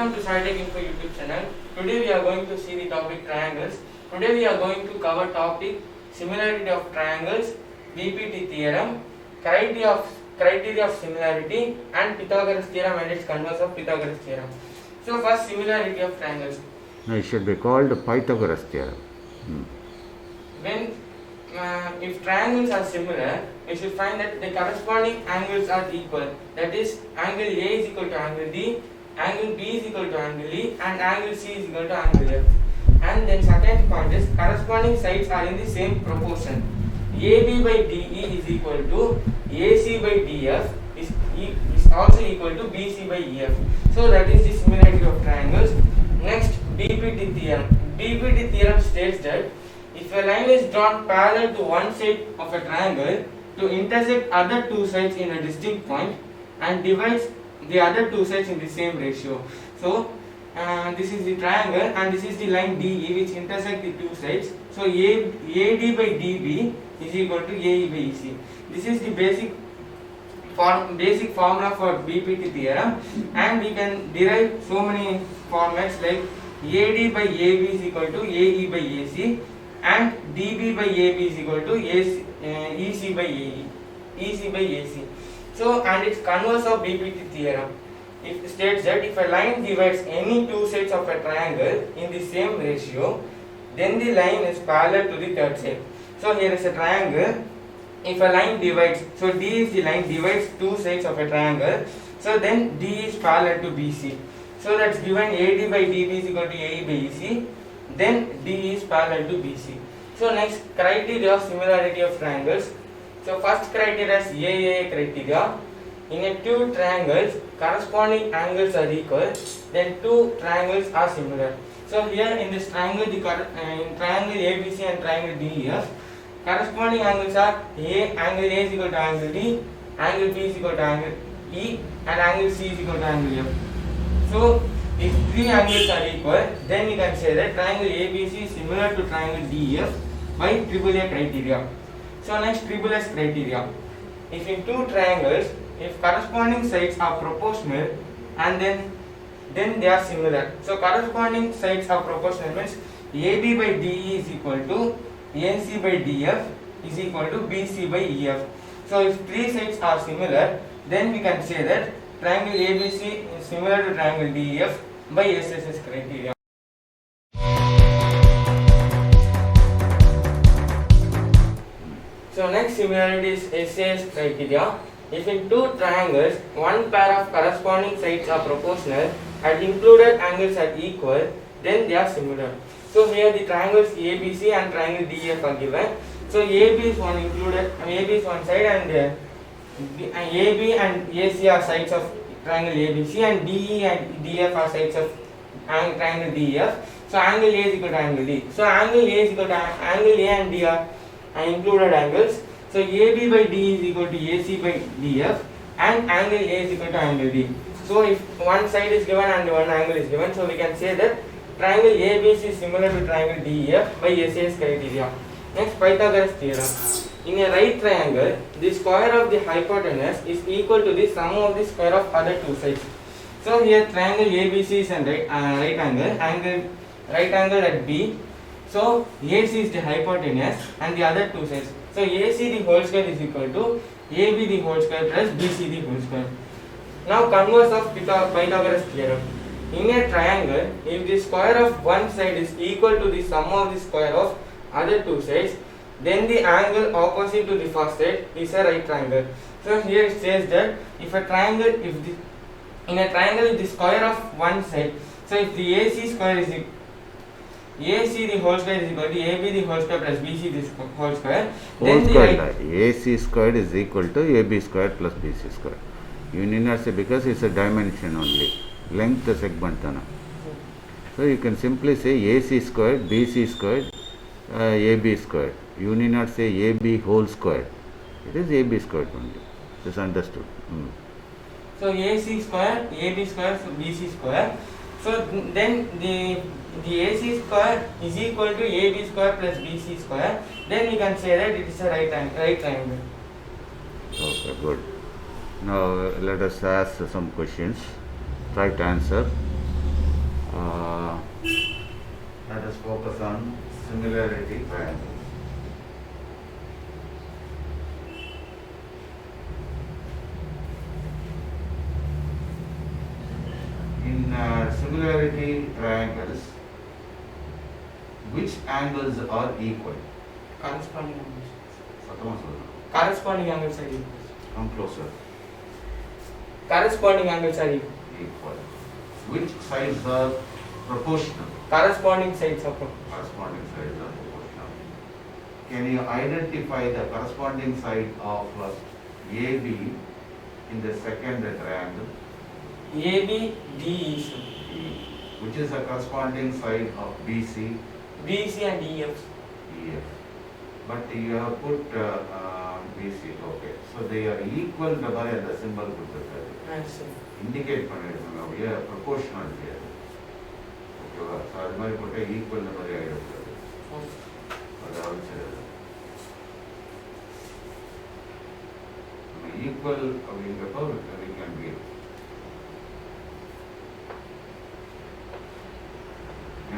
Welcome to SciTech Info YouTube channel. Today we are going to see the topic triangles. Today we are going to cover topic similarity of triangles, BPT theorem, criteria of similarity, and Pythagoras theorem and its converse of Pythagoras theorem. So first, similarity of triangles. No, it should be called Pythagoras theorem. When if triangles are similar, we should find that the corresponding angles are equal. That is, angle A is equal to angle D, angle B is equal to angle E, and angle C is equal to angle F. And then second point is corresponding sides are in the same proportion. AB by DE is equal to AC by DF is also equal to BC by EF. So that is the similarity of triangles. Next, BPT theorem. BPT theorem states that if a line is drawn parallel to one side of a triangle to intersect other two sides in a distinct point and divides the other two sides in the same ratio. So this is the triangle and this is the line DE which intersect the two sides. So AD by DB is equal to AE by EC. This is the basic formula for BPT theorem, and we can derive so many formats like AD by AB is equal to AE by AC, and DB by AB is equal to EC by AE, EC by AC. So, and its converse of BPT theorem. It states that if a line divides any two sides of a triangle in the same ratio, then the line is parallel to the third side. So, here is a triangle. If a line divides, so D is the line divides two sides of a triangle, so then D is parallel to BC. So, that's given AD by DB is equal to AE by EC. Then D is parallel to BC. So next, criteria of similarity of triangles. So first criteria is AAA criteria. In a two triangles, corresponding angles are equal, then two triangles are similar. So here in this triangle, in triangle ABC and triangle DEF, corresponding angles are angle A is equal to angle D, angle B is equal to angle E, and angle C is equal to angle F. So if three angles are equal, then we can say that triangle ABC is similar to triangle DEF by AAA criteria. So next, S criteria. If in two triangles, if corresponding sides are proportional and then they are similar. So corresponding sides are proportional means AB by DE is equal to AC by DF is equal to BC by EF. So if three sides are similar, then we can say that triangle ABC is similar to triangle DEF by SSS criteria. So next similarity is SAS criteria. If in two triangles, one pair of corresponding sides are proportional and included angles are equal, then they are similar. So here the triangles ABC and triangle DEF are given. So AB is one included, AB is one side, and AB and AC are sides of triangle ABC, and DE and DF are sides of triangle DEF. So angle A is equal to angle D. So angle A is equal to angle A and D are included angles. So AB by D is equal to AC by DF, and angle A is equal to angle D. So if one side is given and one angle is given, so we can say that triangle ABC is similar to triangle DEF by SAS criteria. Next, Pythagoras theorem. In a right triangle, the square of the hypotenuse is equal to the sum of the square of other two sides. So here triangle ABC is a right angle at B. So AC is the hypotenuse and the other two sides. So AC the whole square is equal to AB the whole square plus BC the whole square. Now converse of Pythagoras theorem. In a triangle, if the square of one side is equal to the sum of the square of other two sides, then the angle opposite to the first side is a right triangle. So here it says that if a triangle, in a triangle, if the square of one side, so if the AC square is AC the whole square is equal to AB the whole square plus BC the whole square, then the right AC squared is equal to AB squared plus BC squared. You need not say, because it's a dimension only, length segment. So you can simply say AC squared, BC squared, AB squared. You need not say AB whole squared. It is AB squared only. This is understood. So AC square, AB square, so BC square. So then the AC square is equal to AB square plus BC square. Then we can say that it is a right triangle. Okay, good. Now let us ask some questions. Try to answer. let us focus on similarity triangle. In similarity triangles, which angles are equal? Corresponding angles. Sathama sollu. Corresponding angles are equal. Come closer. Corresponding angles are equal. Equal. Which sides are proportional? Corresponding sides are proportional. Corresponding sides are proportional. Can you identify the corresponding side of AB in the second triangle? AB, DEC. Which is the corresponding side of BC? BC and EF. EF. But you have put BC, okay. So they are equal double and the symbol put Yes, indicate பண்ணிருக்காங்க அப்படியே proportional here. ஓகேவா? So அது மாதிரி போட்டு equal இந்த மாதிரி ஆகிடுறது. அதாவது நம்ம ஈக்குவல் அப்படிங்கிறப்போ we can be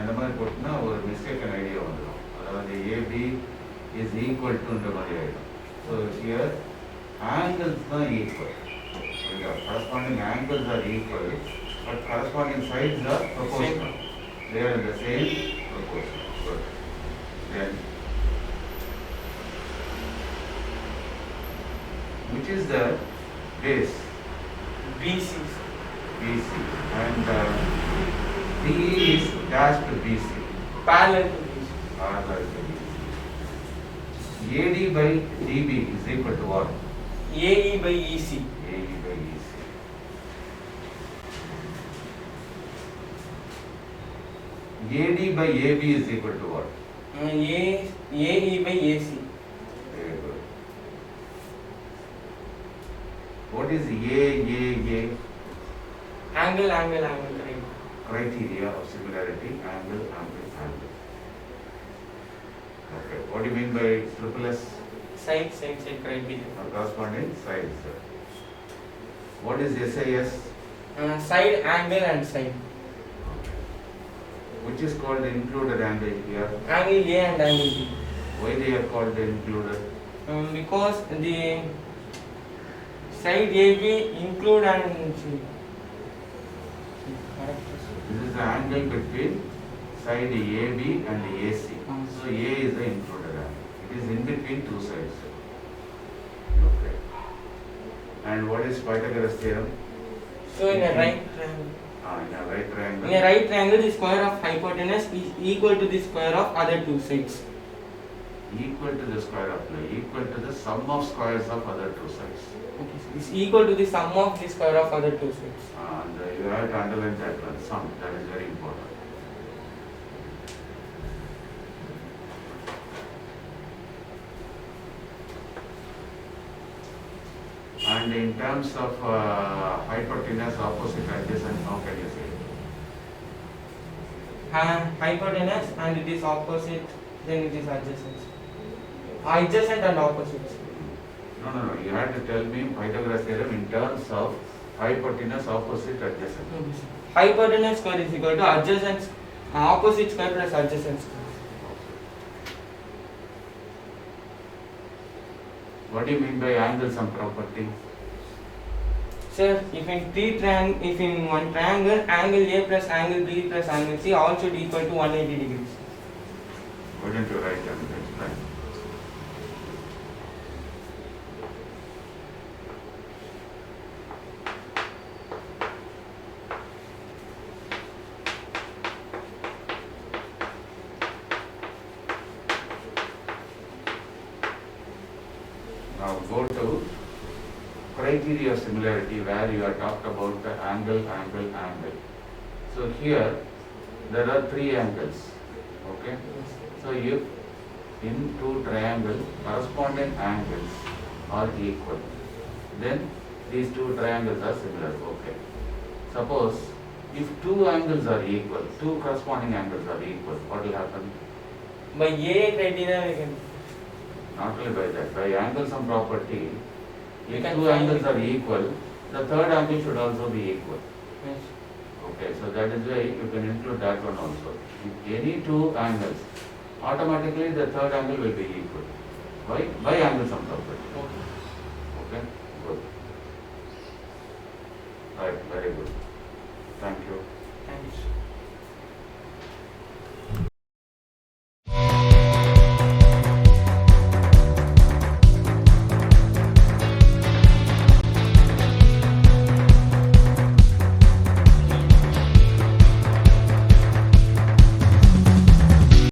அந்த மாதிரி போட்டுனா ஒரு மிஸ்டேக்கன் ஐடியா வந்துடும். அதாவது ஏபி இஸ் ஈக்குவல் டுன்ற மாதிரி ஆகிடும். ஸோ ஹியர் ஆங்கிள்ஸ் தான் equal. Corresponding angles are equal, but corresponding sides are proportional. They are in the same proportion. Good. Then, which is the base? BC. BC. And DE is dashed to BC. Parallel to BC. Parallel to BC. AD by DB is equal to what? AE by EC. AE by EC. AD by AB is equal to what? AE by AC. Very good. What is A? Angle, angle, angle, right? Criteria of similarity, angle, angle, angle. Okay. What do you mean by triple S? Side, side, side criteria. Corresponding sides. What is SAS? Side, angle and side. Which is called included angle here? Angle A and angle B. Why they are called included? Because the side AB include and C. This is the angle between side AB and AC. So A is the included angle. It is in between two sides. Okay. And what is Pythagoras theorem? So in a right triangle. In a right triangle. In a right triangle, the square of hypotenuse is equal to the square of other two sides. Equal to the square of equal to the sum of squares of other two sides. Okay, so it's equal to the sum of the square of other two sides. And you have to underline that one, sum. That is very important. And in terms of hypotenuse, opposite, adjacent, how can you say it? Hypotenuse and it is opposite, then it is adjacent. Adjacent and opposite. No. You have to tell me Pythagoras theorem in terms of hypotenuse, opposite, adjacent. Hypotenuse square is equal to adjacent, opposite square plus adjacent square. What do you mean by angle sum property? Sir, if in one triangle, angle A plus angle B plus angle C all should equal to 180 degrees. Why don't you write and explain? Now go to criteria of similarity where you are talked about the angle. So here there are three angles. Okay. So if in two triangles corresponding angles are equal, then these two triangles are similar. Okay. Suppose if two angles are equal, two corresponding angles are equal, what will happen? By A criteria we can. Not only by that, by angle sum property, We if can two find angles it. are equal, the third angle should also be equal. Yes. Okay, so that is why you can include that one also. If any two angles, automatically the third angle will be equal. Why? By angle sum property. Okay. Okay, good. Right, very good. Thank you.